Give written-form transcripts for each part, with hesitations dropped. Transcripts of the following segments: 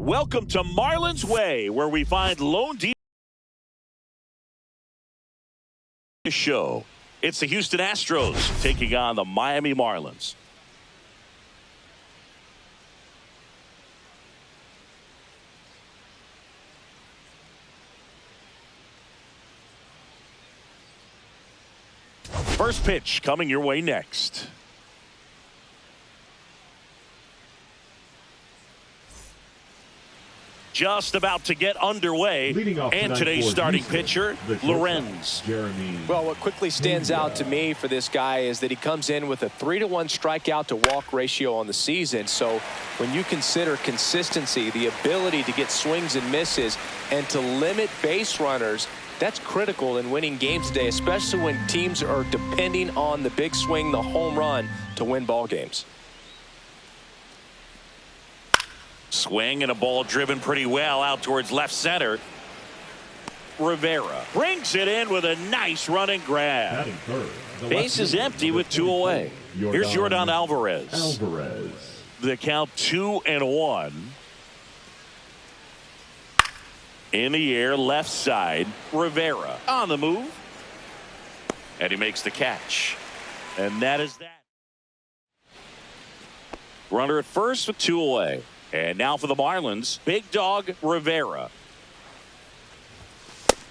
Welcome to Marlins Way, where we find lone deep show. It's the Houston Astros taking on the Miami Marlins. First pitch coming your way next. Just about to get underway, and today's starting pitcher, Lorenz. Well, what quickly stands out to me for this guy is that he comes in with a 3-to-1 strikeout to walk ratio on the season. So when you consider consistency, the ability to get swings and misses, and to limit base runners, that's critical in winning games today, especially when teams are depending on the big swing, the home run, to win ball games. Swing and a ball driven pretty well out towards left center. Rivera brings it in with a nice running grab. Base is empty with 2 away. Here's Jordan Alvarez. The count 2-1. In the air, left side. Rivera on the move. And he makes the catch. And that is that. Runner at first with 2 away. And now for the Marlins, big dog Rivera.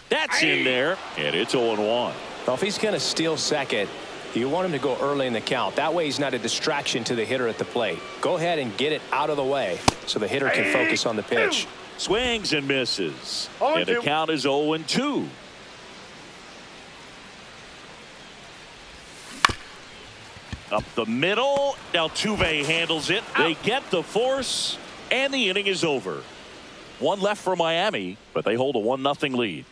That's in there, and it's 0-1. Well, if he's going to steal second, you want him to go early in the count. That way he's not a distraction to the hitter at the plate. Go ahead and get it out of the way so the hitter can focus on the pitch. Swings and misses. And the count is 0-2. Up the middle. Altuve handles it. They get the force. And the inning is over. 1 left for Miami, but they hold a 1-0 lead.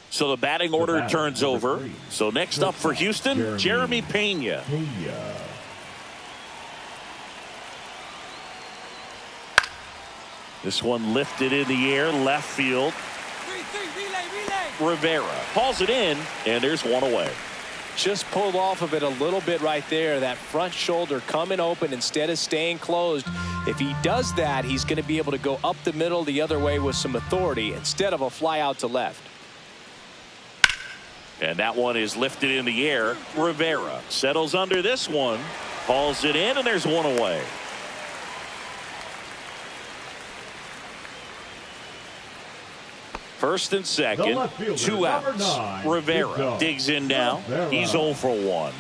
So the batting order turns over. So next up for Houston, Jeremy Pena. This one lifted in the air, left field. Rivera hauls it in, and there's 1 away. Just pulled off of it a little bit right there. That front shoulder coming open instead of staying closed. If he does that, he's going to be able to go up the middle the other way with some authority instead of a fly out to left. And that one is lifted in the air. Rivera settles under this one, hauls it in, and there's 1 away. First and second, 2 outs. Rivera digs in now. He's 0 for 1.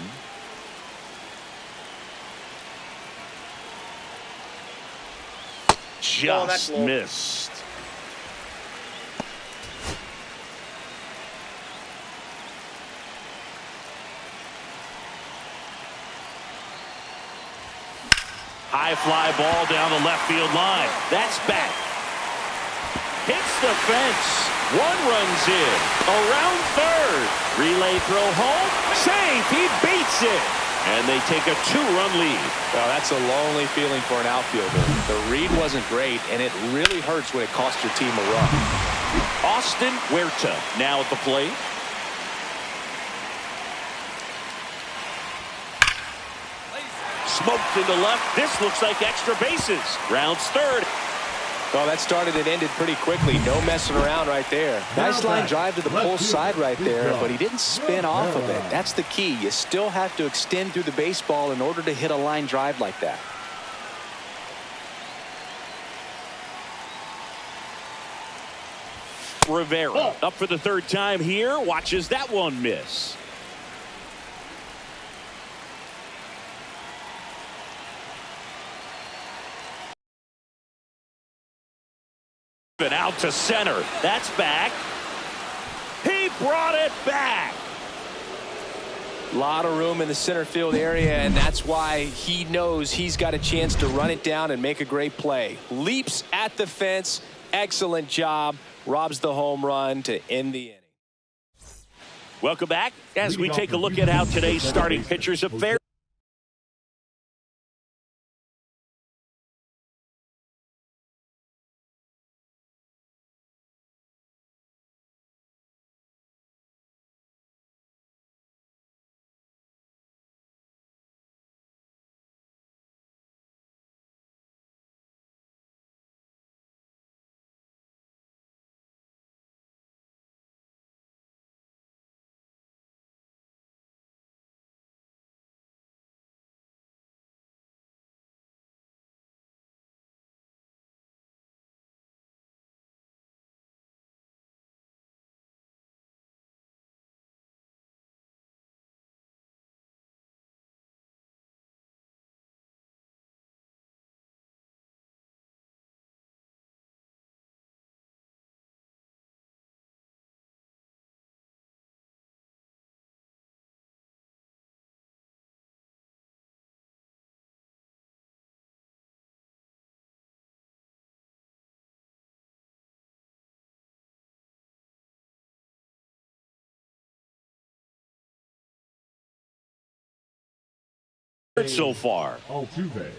Just missed. High fly ball down the left field line. That's back. Hits the fence. 1 runs in. Around third. Relay throw home. Safe. He beats it. And they take a 2-run lead. Well, that's a lonely feeling for an outfielder. The read wasn't great, and it really hurts when it costs your team a run. Austin Huerta now at the plate. Smoked into left. This looks like extra bases. Rounds third. Well, that started and ended pretty quickly. No messing around right there. Nice line drive to the pull side right there, but he didn't spin off of it. That's the key. You still have to extend through the baseball in order to hit a line drive like that. Rivera up for the 3rd time here. Watches that one miss. Out to center. That's back. He brought it back. A lot of room in the center field area, and that's why he knows he's got a chance to run it down and make a great play. Leaps at the fence. Excellent job. Robs the home run to end the inning. Welcome back as we take a look at how today's starting pitchers have fared. So far. Altuve.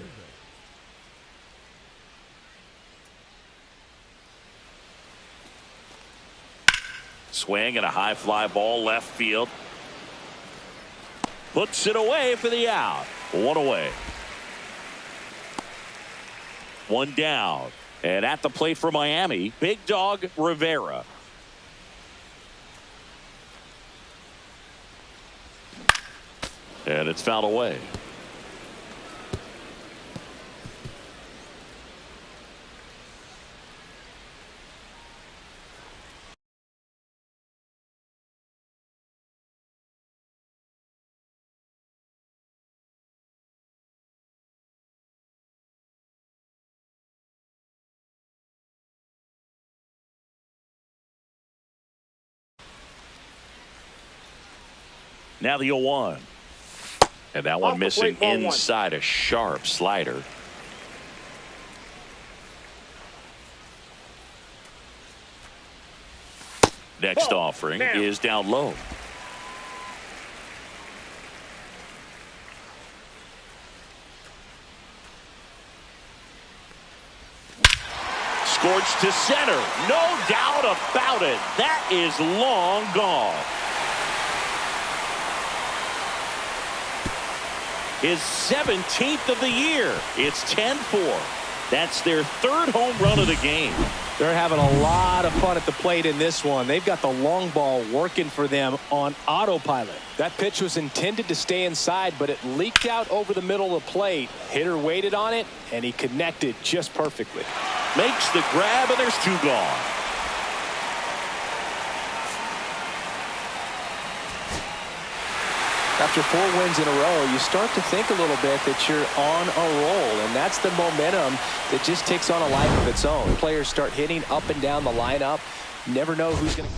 Swing and a high fly ball left field. Puts it away for the out. One away. One down. And at the plate for Miami, Big Dog Rivera. And it's fouled away. Now the 0-1. And that one missing inside, a sharp slider. Next offering is down low. Scorched to center. No doubt about it. That is long gone. His 17th of the year. It's 10-4. That's their third home run of the game. They're having a lot of fun at the plate in this one. They've got the long ball working for them on autopilot. That pitch was intended to stay inside, but it leaked out over the middle of the plate. Hitter waited on it, and he connected just perfectly. Makes the grab, and there's two gone. After 4 wins in a row, you start to think a little bit that you're on a roll, and that's the momentum that just takes on a life of its own. Players start hitting up and down the lineup. You never know who's going to...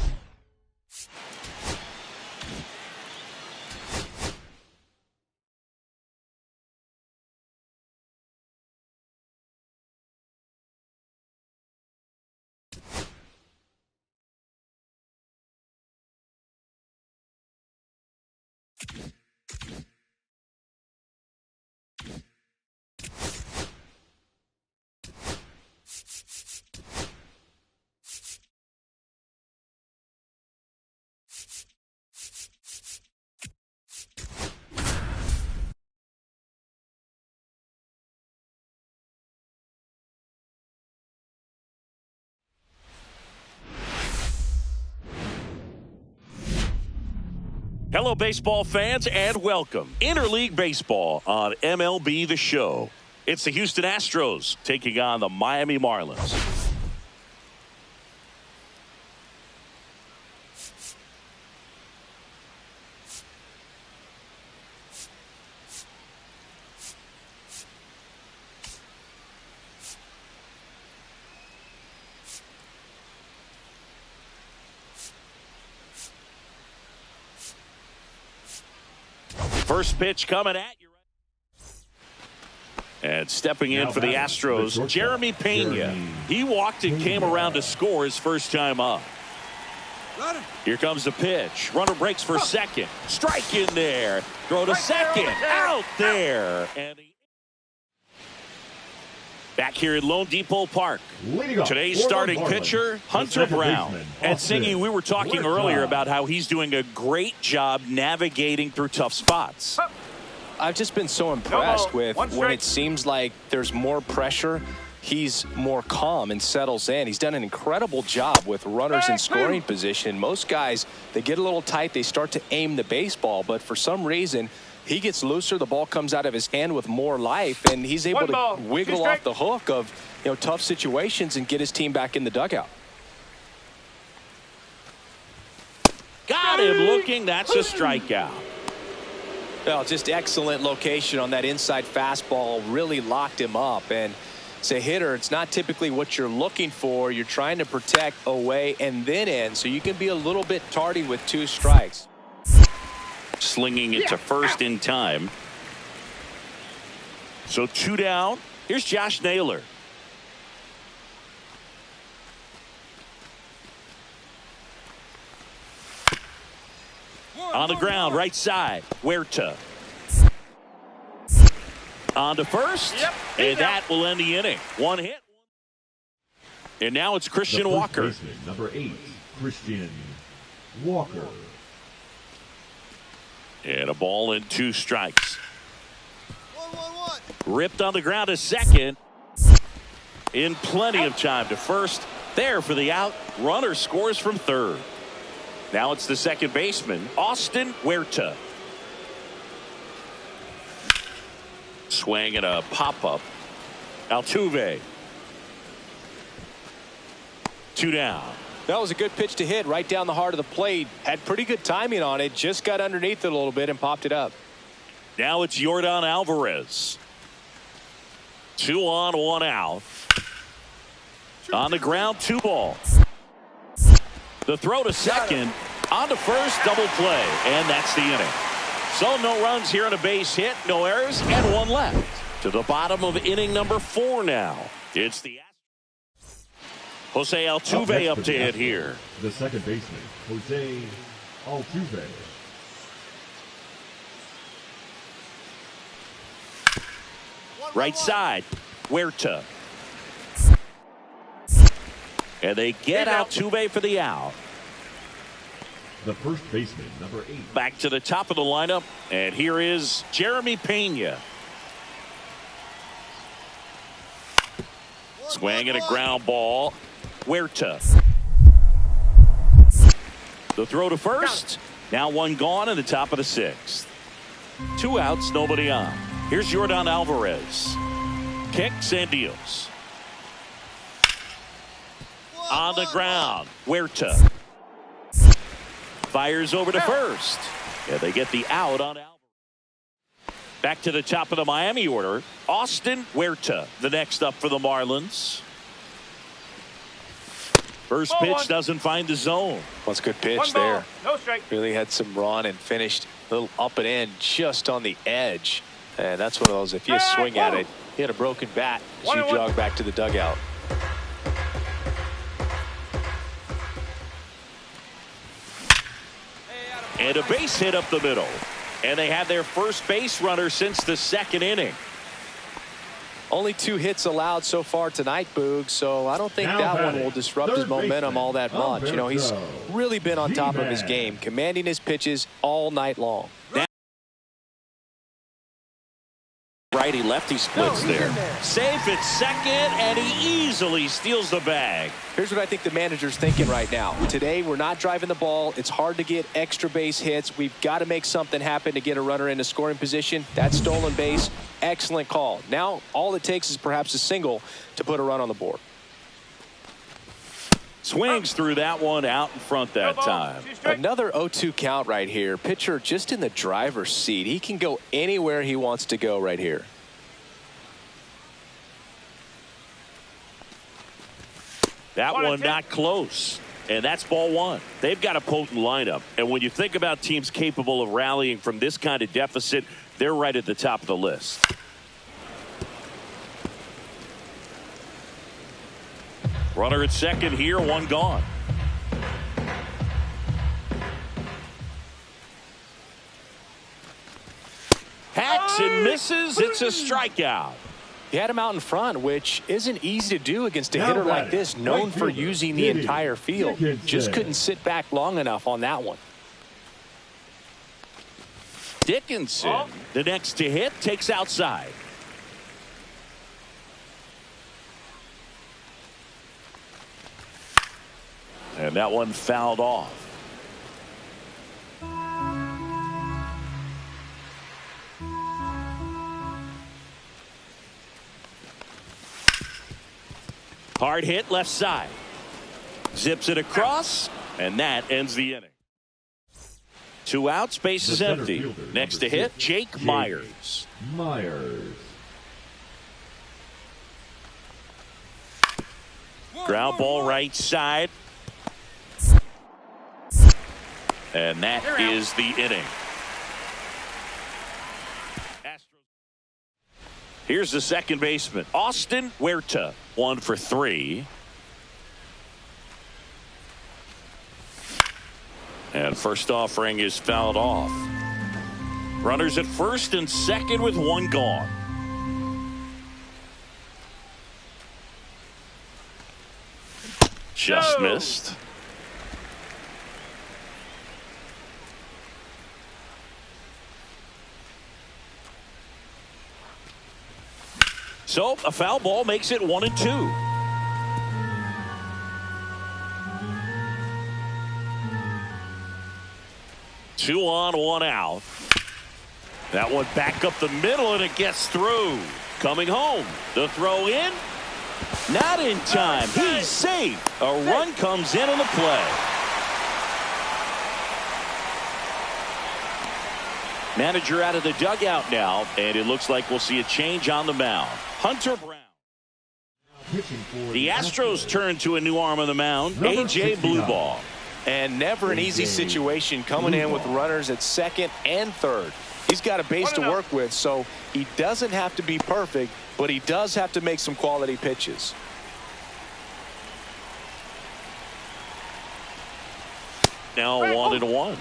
Hello, baseball fans, and welcome. Interleague Baseball on MLB The Show. It's the Houston Astros taking on the Miami Marlins. First pitch coming at you. And stepping in for the Astros, Jeremy Pena. He walked and came around to score his first time up. Here comes the pitch. Runner breaks for second. Strike in there. Throw to second. Out there. And back here at Lone Depot Park. Today's starting pitcher, Hunter Brown. And Singy, we were talking earlier about how he's doing a great job navigating through tough spots. I've just been so impressed with when it seems like there's more pressure, he's more calm and settles in. He's done an incredible job with runners in scoring position. Most guys, they get a little tight, they start to aim the baseball, but for some reason, he gets looser, the ball comes out of his hand with more life, and he's able to wiggle off the hook of tough situations and get his team back in the dugout. Got him looking. That's a strikeout. Well, just excellent location on that inside fastball. Really locked him up. And as a hitter, it's not typically what you're looking for. You're trying to protect away and then in, so you can be a little bit tardy with 2 strikes. Slinging it to first in time. So 2 down. Here's Josh Naylor. On the ground, right side. Huerta. On to first. Yep, And that will end the inning. One hit. And now it's Christian Walker. Baseman, number 8, Christian Walker. And a ball and 2 strikes. Ripped on the ground to second. In plenty of time to first. There for the out. Runner scores from third. Now it's the second baseman, Austin Huerta. Swing and a pop-up. Altuve. 2 down. That was a good pitch to hit right down the heart of the plate. Had pretty good timing on it. Just got underneath it a little bit and popped it up. Now it's Yordan Alvarez. 2 on, 1 out. On the ground, 2 ball. The throw to second. On to first, double play. And that's the inning. So no runs here on a base hit, no errors, and 1 left. To the bottom of inning number 4 now. It's the Jose Altuve up to hit here. The second baseman, Jose Altuve. Right side, Huerta. And they get Altuve for the out. The first baseman, number 8. Back to the top of the lineup, and here is Jeremy Pena. Swing and a ground ball. Huerta. The throw to first. Now 1 gone in the top of the 6th. 2 outs, nobody on. Here's Yordan Alvarez. Kicks and deals. On the ground, Huerta. Fires over to first. Yeah, they get the out on Alvarez. Back to the top of the Miami order, Austin Huerta, the next up for the Marlins. First pitch doesn't find the zone. Well, it's a good pitch there. No strike. Really had some run and finished a little up and in just on the edge. And that's one of those, if you swing at it, you had a broken bat as you jog back to the dugout. And a base hit up the middle. And they have their first base runner since the 2nd inning. Only 2 hits allowed so far tonight, Boog, so I don't think now that one will disrupt his momentum all that much. You know, he's really been on top of his game, commanding his pitches all night long. Righty lefty splits there. Safe at second, and he easily steals the bag. Here's what I think the manager's thinking right now. Today, we're not driving the ball. It's hard to get extra base hits. We've got to make something happen to get a runner into scoring position. That stolen base, excellent call. Now, all it takes is perhaps a single to put a run on the board. Swings through that one out in front that time. Another 0-2 count right here. Pitcher just in the driver's seat. He can go anywhere he wants to go right here. That one not close. And that's ball 1. They've got a potent lineup. And when you think about teams capable of rallying from this kind of deficit, they're right at the top of the list. Runner at second here, 1 gone. Hacks and misses. It's a strikeout. He had him out in front, which isn't easy to do against a hitter like this, known for using the entire field. Just couldn't sit back long enough on that one. Dickinson, the next to hit, takes outside. And that one fouled off. Hard hit left side. Zips it across, and that ends the inning. 2 outs, base is empty. Next to hit, Jake Myers. Ground ball right side. And that is the inning. Here's the second baseman, Austin Huerta, 1 for 3. And first offering is fouled off. Runners at first and second with 1 gone. Just missed. So a foul ball makes it 1-2. Two on, one out. That one back up the middle, and it gets through. Coming home. The throw in. Not in time. He's safe. A run comes in on the play. Manager out of the dugout now, and it looks like we'll see a change on the mound. Hunter Brown. The Astros turn to a new arm on the mound, A.J. Blueball. And never an easy situation coming in with runners at second and third. He's got a base to work with, so he doesn't have to be perfect, but he does have to make some quality pitches. Now 1-1.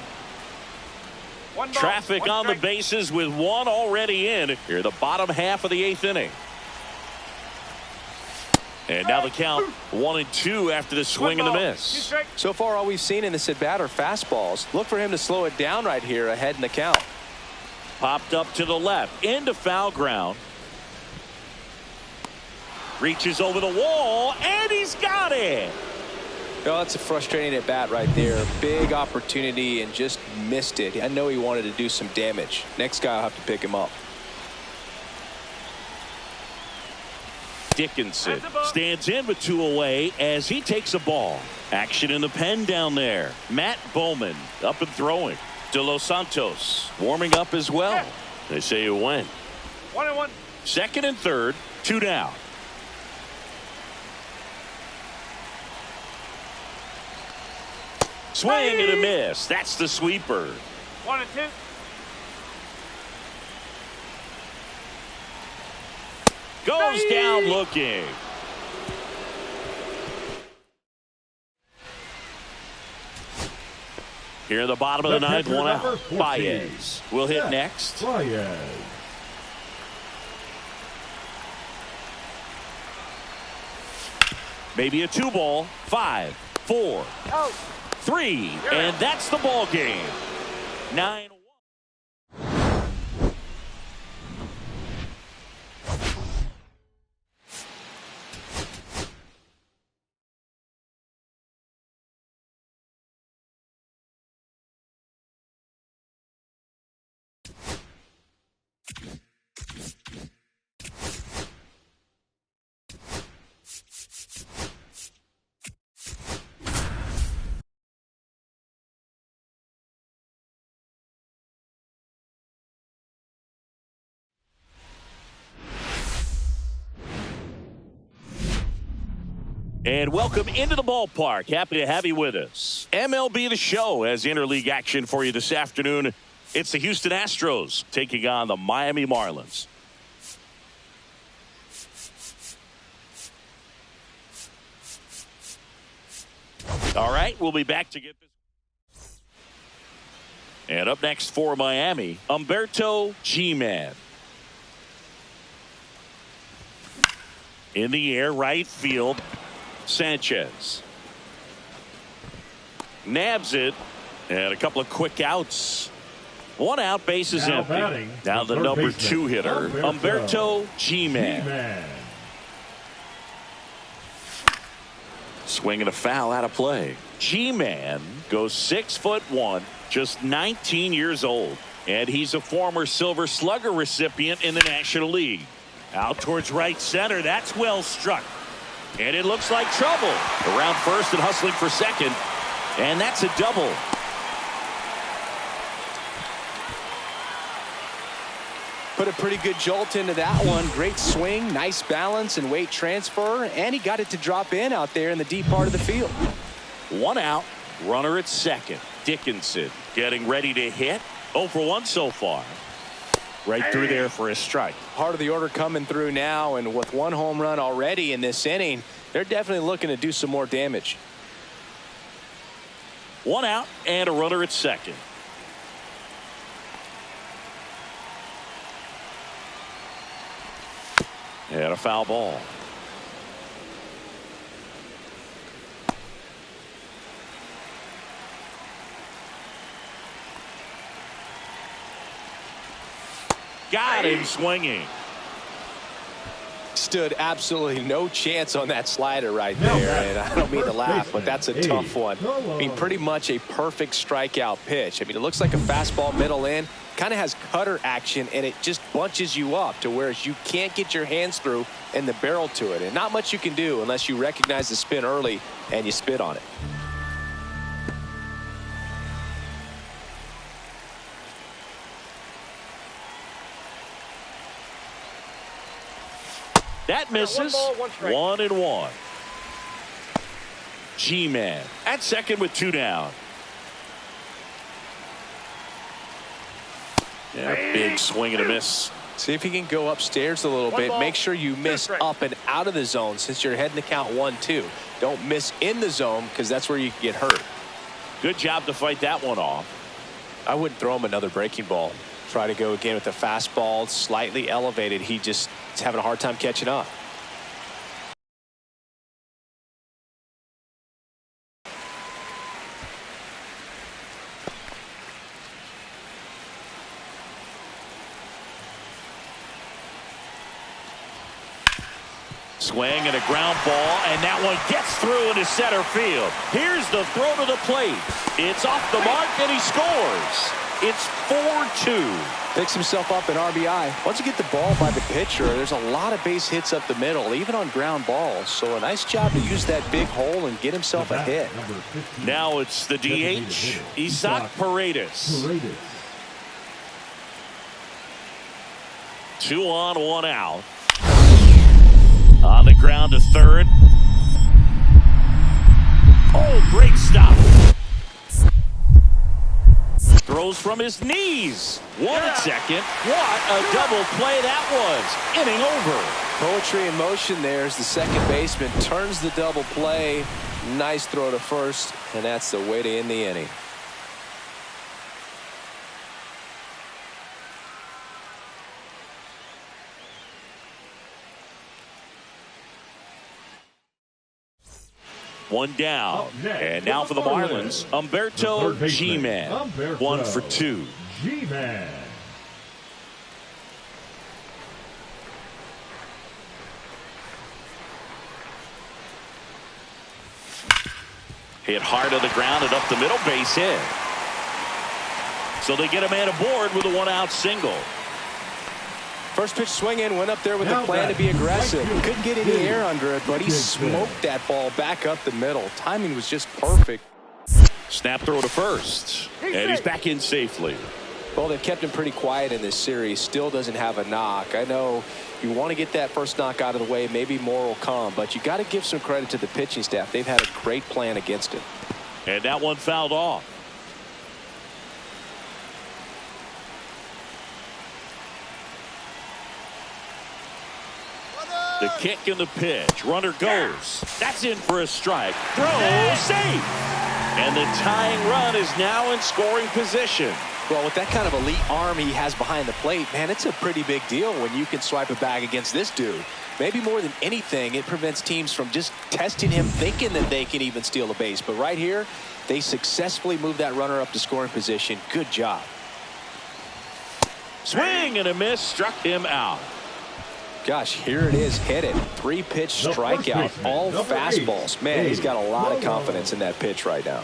Traffic on the bases with one already in. Here, the bottom half of the eighth inning. And now the count 1-2 after the swing and the miss. So far, all we've seen in this at bat are fastballs. Look for him to slow it down right here ahead in the count. Popped up to the left into foul ground. Reaches over the wall, and he's got it. Oh, that's a frustrating at bat right there. Big opportunity and just missed it. I know he wanted to do some damage. Next guy will have to pick him up. Dickinson stands in with two away as he takes a ball. Action in the pen down there. Matt Bowman up and throwing. De Los Santos warming up as well. They say you win. 1-1. Second and third, two down. Swing and a miss. That's the sweeper. 1-2. Goes down looking. Here in the bottom of the ninth, one out. Baez will hit next. Baez. Maybe a 2-ball. 5, 4, 3, and that's the ball game. 9-1. And welcome into the ballpark. Happy to have you with us. MLB The Show has interleague action for you this afternoon. It's the Houston Astros taking on the Miami Marlins. All right, we'll be back to get this. And up next for Miami, Humberto G-Man. In the air, right field. Sanchez nabs it, and a couple of quick outs. One out, bases empty. Now the number 2 hitter, Humberto G-Man. Swinging a foul out of play. G-Man goes 6'1", just 19 years old, and he's a former Silver Slugger recipient in the National League. Out towards right center. That's well struck. And it looks like trouble. Around first and hustling for second. And that's a double. Put a pretty good jolt into that one. Great swing, nice balance and weight transfer. And he got it to drop in out there in the deep part of the field. One out. Runner at second. Dickinson getting ready to hit. 0 for 1 so far. Right through there for a strike. Part of the order coming through now, and with 1 home run already in this inning, they're definitely looking to do some more damage. 1 out and a runner at second. And a foul ball. got him swinging. Stood absolutely no chance on that slider right there, and I don't mean to laugh, but that's a tough one. I mean, pretty much a perfect strikeout pitch. I mean, it looks like a fastball middle in, kind of has cutter action, and it just bunches you up to where you can't get your hands through and the barrel to it, and not much you can do unless you recognize the spin early and you spit on it. That misses. 1-1. G-Man at second with 2 down. Yeah, big swing and a miss. See if you can go upstairs a little bit. Make sure you miss up and out of the zone since you're heading to count 1-2. Don't miss in the zone because that's where you can get hurt. Good job to fight that one off. I wouldn't throw him another breaking ball. Try to go again with the fastball, slightly elevated. He just is having a hard time catching up. Swing and a ground ball, and that one gets through into center field. Here's the throw to the plate. It's off the mark, and he scores. It's 4-2. Picks himself up an RBI. Once you get the ball by the pitcher, there's a lot of base hits up the middle, even on ground balls. So a nice job to use that big hole and get himself a hit. Now it's the DH, Isaac Paredes. 2 on, 1 out. On the ground to third. Oh, great stop. Throws from his knees. 1 at second. What a double play that was. Inning over. Poetry in motion there as the second baseman turns the double play. Nice throw to first, and that's the way to end the inning. One down. And now for the Marlins, Humberto G-Man. 1 for 2. G-Man. Hit hard to the ground and up the middle, base hit. So they get a man aboard with a 1-out single. First pitch swing in, went up there with a plan to be aggressive. Couldn't get any air under it, but he smoked that ball back up the middle. Timing was just perfect. Snap throw to first. And he's back in safely. Well, they've kept him pretty quiet in this series. Still doesn't have a knock. I know you want to get that first knock out of the way. Maybe more will come, but you got to give some credit to the pitching staff. They've had a great plan against it. And that one fouled off. The kick and the pitch. Runner goes. That's in for a strike. Throw, safe. And the tying run is now in scoring position. Well, with that kind of elite arm he has behind the plate, man, it's a pretty big deal when you can swipe it back against this dude. Maybe more than anything, it prevents teams from just testing him, thinking that they can even steal a base. But right here, they successfully moved that runner up to scoring position. Good job. Swing and a miss, struck him out. Gosh, here it is, hit it. 3-pitch strikeout, all fastballs. Man, he's got a lot of confidence in that pitch right now.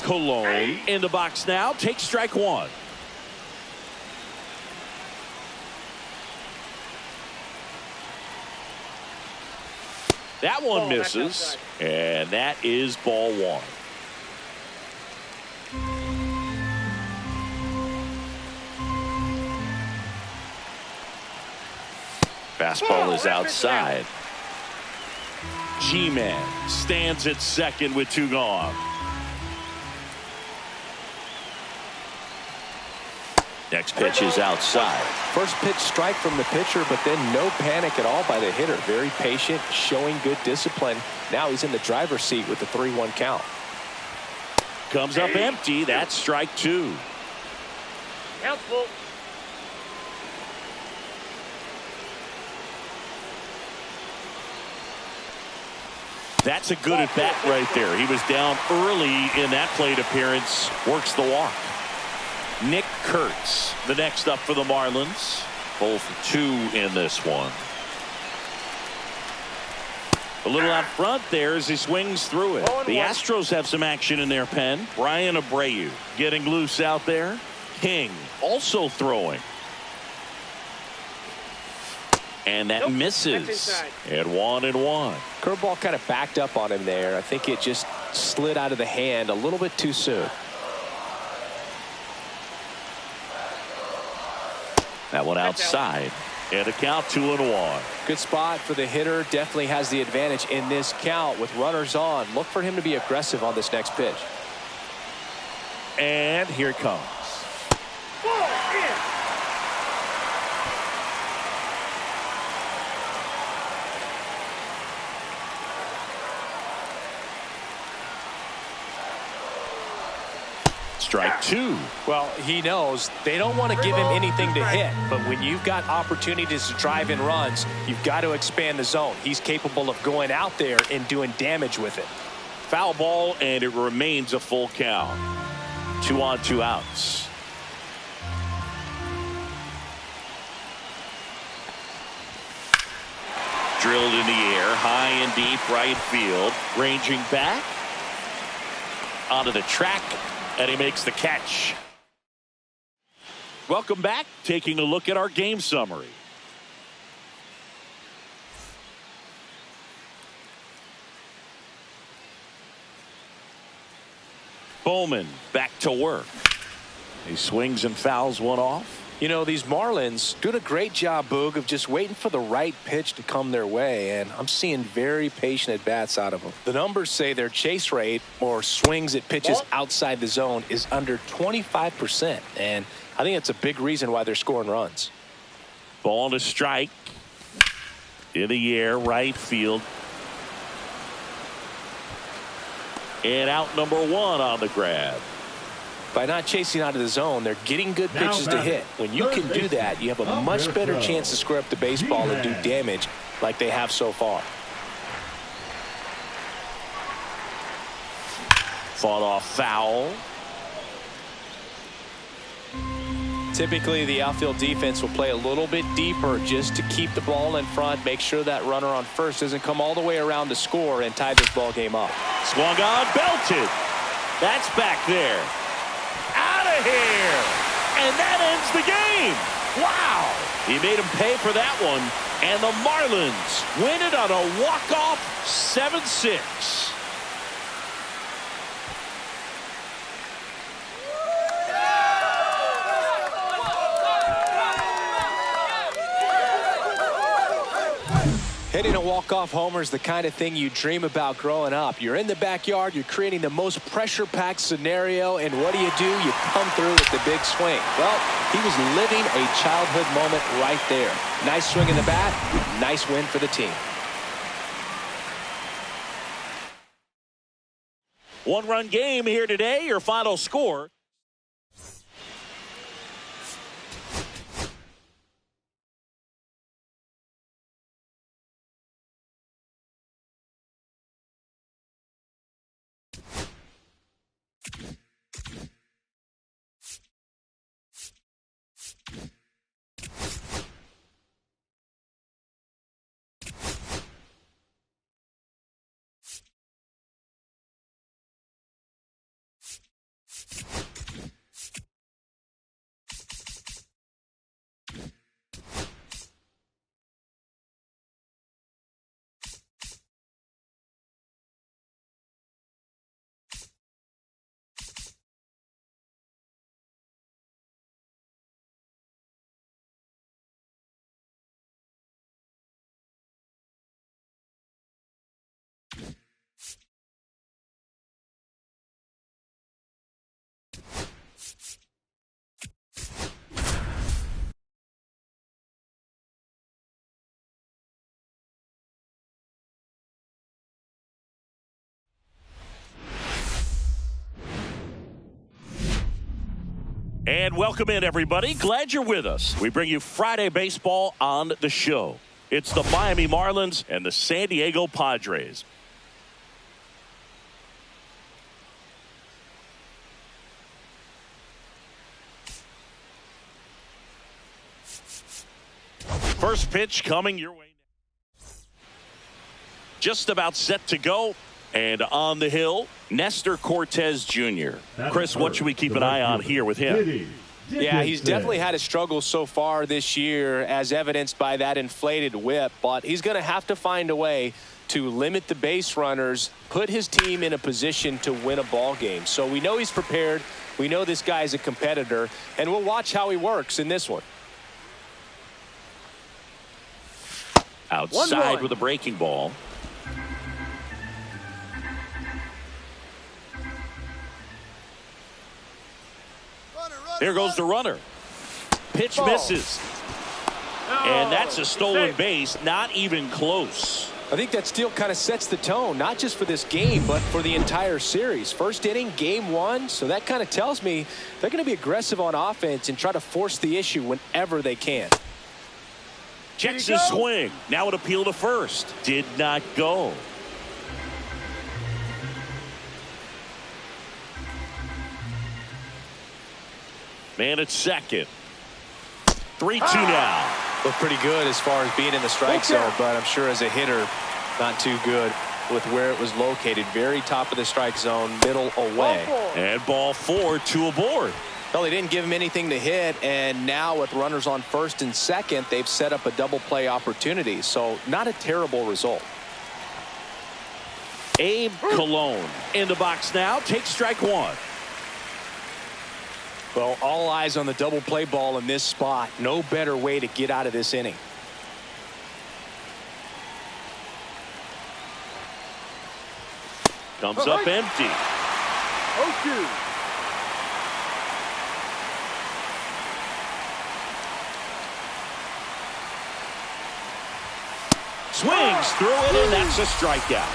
Cologne in the box now, takes strike 1. That one misses, and that is ball 1. Fastball is outside. G-Man stands at second with 2 gone. Next pitch is outside. First pitch strike from the pitcher, but then no panic at all by the hitter. Very patient, showing good discipline. Now he's in the driver's seat with the 3-1 count. Comes up empty. That's strike 2. Helpful. That's a good at bat right there. He was down early in that plate appearance. Works the walk. Nick Kurtz, the next up for the Marlins. 0 for 2 in this one. A little out front there as he swings through it. The Astros have some action in their pen. Brian Abreu getting loose out there. King also throwing. And that misses at 1-1. Curveball kind of backed up on him there. I think it just slid out of the hand a little bit too soon. That one outside. And a count 2-1. Good spot for the hitter. Definitely has the advantage in this count with runners on. Look for him to be aggressive on this next pitch. And here it comes. Strike 2. Well, he knows they don't want to give him anything to hit, but when you've got opportunities to drive in runs, you've got to expand the zone. He's capable of going out there and doing damage with it. Foul ball, and it remains a full count. 2 on, 2 outs. Drilled in the air, high and deep right field. Ranging back onto the track. And he makes the catch. Welcome back. Taking a look at our game summary. Bowman back to work. He swings and fouls one off. You know, these Marlins doing a great job, Boog, of just waiting for the right pitch to come their way, and I'm seeing very patient at-bats out of them. The numbers say their chase rate, or swings at pitches outside the zone, is under 25%, and I think it's a big reason why they're scoring runs. Ball to strike. In the air, right field. And out number 1 on the grab. By not chasing out of the zone, they're getting good pitches to hit. When you can do that, you have a much better chance to square up the baseball and do damage like they have so far. Fought off foul. Typically, the outfield defense will play a little bit deeper just to keep the ball in front, make sure that runner on first doesn't come all the way around to score and tie this ball game up. Swung on, belted. That's back there. Out of here. And that ends the game. Wow. He made him pay for that one. And the Marlins win it on a walk-off 7-6. Hitting a walk-off homer is the kind of thing you dream about growing up. You're in the backyard, you're creating the most pressure-packed scenario, and what do? You come through with the big swing. Well, he was living a childhood moment right there. Nice swing in the bat, nice win for the team. One-run game here today. Your final score. And welcome in, everybody. Glad you're with us. We bring you Friday baseball on the show. It's the Miami Marlins and the San Diego Padres. First pitch coming your way. Just about set to go. And on the hill, Nestor Cortez Jr. Chris, what should we keep an eye on here with him? Yeah, he's definitely had a struggle so far this year, as evidenced by that inflated whip. But he's going to have to find a way to limit the base runners, put his team in a position to win a ball game. So we know he's prepared. We know this guy's a competitor, and we'll watch how he works in this one. Outside with a breaking ball. Here goes the runner. Pitch misses. And that's a stolen base, not even close. I think that steal kind of sets the tone, not just for this game, but for the entire series. First inning, game one. So that kind of tells me they're going to be aggressive on offense and try to force the issue whenever they can. Checks his swing. Now an appeal to first. Did not go. Man at second. 3-2 now. Look pretty good as far as being in the strike zone, but I'm sure as a hitter, not too good with where it was located. Very top of the strike zone, middle away. And ball 4, 2 aboard. Well, they didn't give him anything to hit, and now with runners on first and second, they've set up a double play opportunity. So not a terrible result. Abe Cologne in the box now. Takes strike 1. Well, all eyes on the double play ball in this spot. No better way to get out of this inning. Comes up empty. 0-2. Swings through it, and that's a strikeout.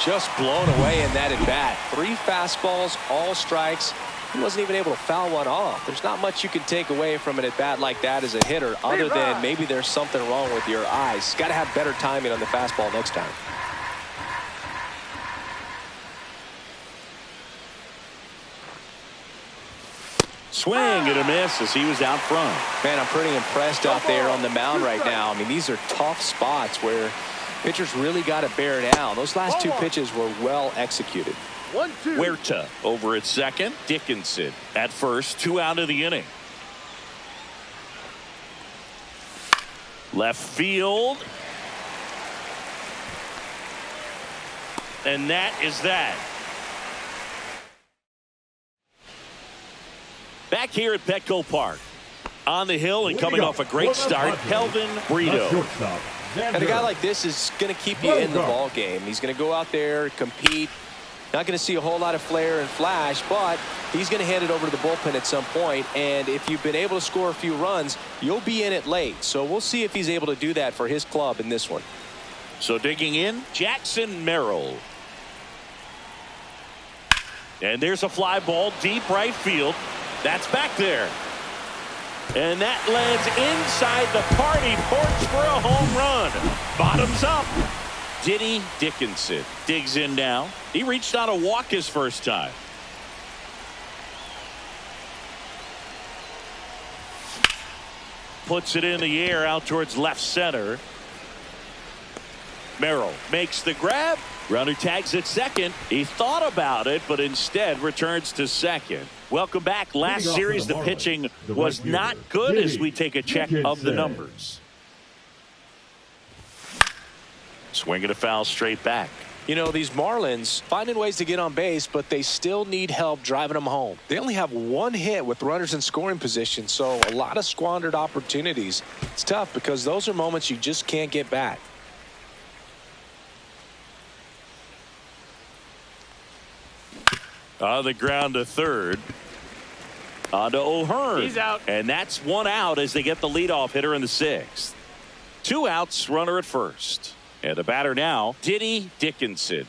Just blown away in that at bat. 3 fastballs, all strikes. He wasn't even able to foul one off. There's not much you can take away from an at bat like that as a hitter, other than maybe there's something wrong with your eyes. Got to have better timing on the fastball next time. Swing and a miss as he was out front. Man, I'm pretty impressed out there on the mound right now. I mean, these are tough spots where pitchers really got to bear down. Those last 2 pitches were well executed. 1-2. Huerta over at second. Dickinson at first. 2 out of the inning. Left field. And that is that. Back here at Petco Park. On the hill and coming off a great start, Kelvin Brito. And a guy like this is going to keep you in the ball game. He's going to go out there, compete. Not going to see a whole lot of flair and flash, but he's going to hand it over to the bullpen at some point. And if you've been able to score a few runs, you'll be in it late. So we'll see if he's able to do that for his club in this one. So digging in, Jackson Merrill. And there's a fly ball deep right field. That's back there. And that lands inside the party porch for a home run. Bottoms up. Diddy Dickinson digs in now. He reached on a walk his first time. Puts it in the air out towards left center. Merrill makes the grab. Runner tags at second. He thought about it, but instead returns to second. Welcome back. Last series, the pitching was not good as we take a check of the numbers. Swing and a foul straight back. You know, these Marlins finding ways to get on base, but they still need help driving them home. They only have 1 hit with runners in scoring position, so a lot of squandered opportunities. It's tough because those are moments you just can't get back. On the ground to third. On to O'Hearn. He's out. And that's 1 out as they get the leadoff hitter in the 6th. 2 outs, runner at first. And the batter now, Diddy Dickinson.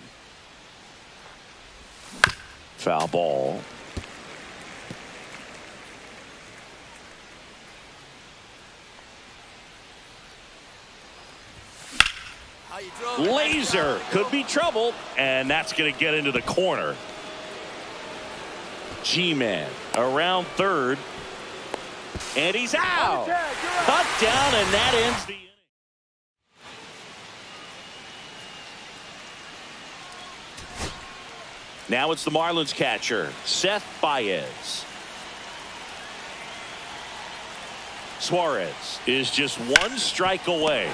Foul ball. Laser could be trouble, and that's going to get into the corner. G-Man around third. And he's out. Tag, you're out. Cut down, and that ends the inning. Now it's the Marlins catcher, Seth Baez. Suarez is just one strike away.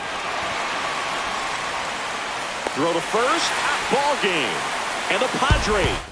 Throw to first, ball game. And the Padres.